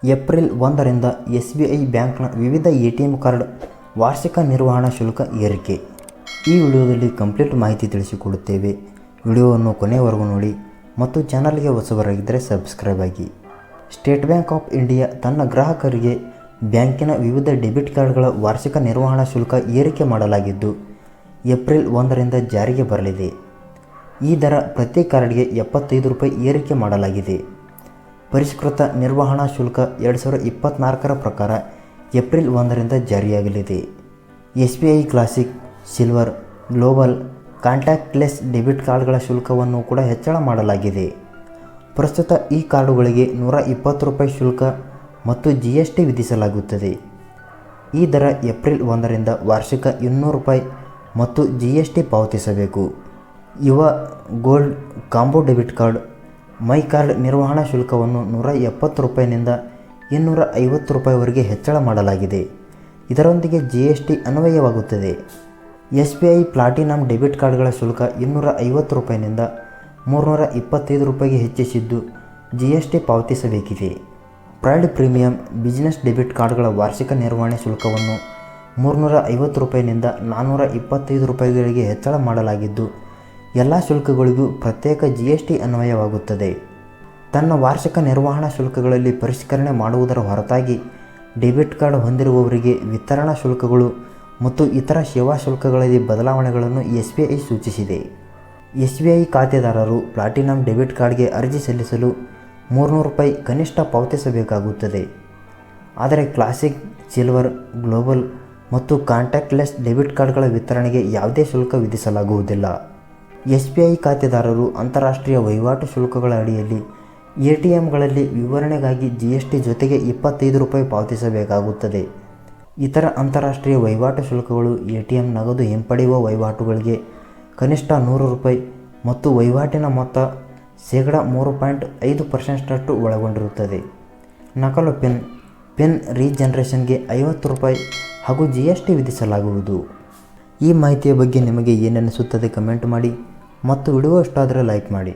April 1ರಿಂದ SBI ಬ್ಯಾಂಕ್ನ ವಿವಿಧ ATM card ವಾರ್ಷಿಕ ನಿರ್ವಹಣಾ ಶುಲ್ಕ ಏರಿಕೆ. ಈ ವಿಡಿಯೋದಲ್ಲಿ ಕಂಪ್ಲೀಟ್ ಮಾಹಿತಿ ತಿಳಿಸಿಕೊಡುತ್ತೇವೆ. ವಿಡಿಯೋವನ್ನು ಕೊನೆಯವರೆಗೂ ನೋಡಿ ಮತ್ತು ಚಾನಲ್ಗೆ ಹೊಸಬರಾಗಿದ್ದರೆ ಸಬ್ಸ್ಕ್ರೈಬ್ ಆಗಿ. ಸ್ಟೇಟ್ ಬ್ಯಾಂಕ್ ಆಫ್ ಇಂಡಿಯಾ ತನ್ನ ಗ್ರಾಹಕರಿಗೆ ಬ್ಯಾಂಕಿನ ವಿವಿಧ ಡೆಬಿಟ್ ಕಾರ್ಡ್ಗಳ ವಾರ್ಷಿಕ ನಿರ್ವಹಣಾ ಶುಲ್ಕ ಏರಿಕೆ ಮಾಡಲಾಗಿದ್ದು ಏಪ್ರಿಲ್ 1ರಿಂದ ಜಾರಿಗೆ ಬರಲಿದೆ. ಈ ದರ ಪ್ರತಿ ಕಾರ್ಡ್ಗೆ ₹75 ಏರಿಕೆ ಮಾಡಲಾಗಿದೆ. ಪರಿಷ್ಕೃತ ನಿರ್ವಹಣಾ ಶುಲ್ಕ 2024 ಪ್ರಕಾರ ಏಪ್ರಿಲ್ 1ರಿಂದ ಜಾರಿಯಾಗಲಿದೆ. SBI classic, silver, global, contactless debit ಕಾರ್ಡ್ಗಳ ಶುಲ್ಕವನ್ನು ಕೂಡ ಹೆಚ್ಚಳ ಮಾಡಲಾಗಿದೆ. ಪ್ರಸ್ತುತ ಈ ಕಾರ್ಡುಗಳಿಗೆ ₹120 ಶುಲ್ಕ ಮತ್ತು GST ವಿಧಿಸಲಾಗುತ್ತದೆ. ಈ ದರ ಏಪ್ರಿಲ್ 1ರಿಂದ ವಾರ್ಷಿಕ ₹200 ಮತ್ತು GST ಪಾವತಿಸಬೇಕು. ಯುವ gold combo debit card my card ನಿರ್ವಹಣಾ ಶುಲ್ಕವನ್ನು ₹170ನಿಂದ ₹250ವರೆಗೆ ಹೆಚ್ಚಳ ಮಾಡಲಾಗಿದೆ. ಇದರೊಂದಿಗೆ GST ಅನ್ವಯವಾಗುತ್ತದೆ. SBI ಪ್ಲಾಟಿನಂ ಡೆಬಿಟ್ ಕಾರ್ಡ್ಗಳ ಶುಲ್ಕ ₹250ನಿಂದ ₹325ಗೆ ಹೆಚ್ಚಿಸಿದ್ದು GST ಪಾವತಿಸಬೇಕಿದೆ. ಪ್ರೈಡ್ ಪ್ರೀಮಿಯಂ ಬಿಸಿನೆಸ್ ಡೆಬಿಟ್ ಕಾರ್ಡ್ಗಳ ವಾರ್ಷಿಕ ನಿರ್ವಹಣೆ ಶುಲ್ಕವನ್ನು ₹350ನಿಂದ ₹425ಗಳಿಗೆ ಹೆಚ್ಚಳ ಮಾಡಲಾಗಿದ್ದು ಎಲ್ಲ ಶುಲ್ಕಗಳಿಗೂ ಪ್ರತ್ಯೇಕ GST ಅನ್ವಯವಾಗುತ್ತದೆ. ತನ್ನ ವಾರ್ಷಿಕ ನಿರ್ವಹಣಾ ಶುಲ್ಕಗಳಲ್ಲಿ ಪರಿಷ್ಕರಣೆ ಮಾಡುವುದರ ಹೊರತಾಗಿ ಡೆಬಿಟ್ ಕಾರ್ಡ್ ಹೊಂದಿರುವವರಿಗೆ ವಿತರಣಾ ಶುಲ್ಕಗಳು ಮತ್ತು ಇತರ ಸೇವಾ ಶುಲ್ಕಗಳಲ್ಲಿ ಬದಲಾವಣೆಗಳನ್ನು SBI ಸೂಚಿಸಿದೆ. SBI ಖಾತೆದಾರರು ಪ್ಲಾಟಿನಂ ಡೆಬಿಟ್ ಕಾರ್ಡ್ಗೆ ಅರ್ಜಿ ಸಲ್ಲಿಸಲು ₹300 ಕನಿಷ್ಠ ಪಾವತಿಸಬೇಕಾಗುತ್ತದೆ. ಆದರೆ ಕ್ಲಾಸಿಕ್, ಸಿಲ್ವರ್, ಗ್ಲೋಬಲ್ ಮತ್ತು ಕಾಂಟ್ಯಾಕ್ಟ್ಲೆಸ್ ಡೆಬಿಟ್ ಕಾರ್ಡ್ಗಳ ವಿತರಣೆಗೆ ಯಾವುದೇ ಶುಲ್ಕ ವಿಧಿಸಲಾಗುವುದಿಲ್ಲ. SBI ಖಾತೆದಾರರು ಅಂತಾರಾಷ್ಟ್ರೀಯ ವಹಿವಾಟು ಶುಲ್ಕಗಳ ಅಡಿಯಲ್ಲಿ ATMಗಳಲ್ಲಿ ವಿವರಣೆಗಾಗಿ GST ಜೊತೆಗೆ ₹25 ಪಾವತಿಸಬೇಕಾಗುತ್ತದೆ. ಇತರ ಅಂತಾರಾಷ್ಟ್ರೀಯ ವಹಿವಾಟು ಶುಲ್ಕಗಳು ATM ನಗದು ಹಿಂಪಡೆಯುವ ವಹಿವಾಟುಗಳಿಗೆ ಕನಿಷ್ಠ ₹100 ಮತ್ತು ವಹಿವಾಟಿನ ಮೊತ್ತ 3.5% ಒಳಗೊಂಡಿರುತ್ತದೆ. ನಕಲು ಪಿನ್ ರೀಜನರೇಷನ್ಗೆ ₹50 ಹಾಗೂ GST ವಿಧಿಸಲಾಗುವುದು. ಈ ಮಾಹಿತಿಯ ಬಗ್ಗೆ ನಿಮಗೆ ಏನೆನಿಸುತ್ತದೆ ಕಮೆಂಟ್ ಮಾಡಿ ಮತ್ತು ವಿಡಿಯೋ ಇಷ್ಟ ಆದರೆ ಲೈಕ್ ಮಾಡಿ.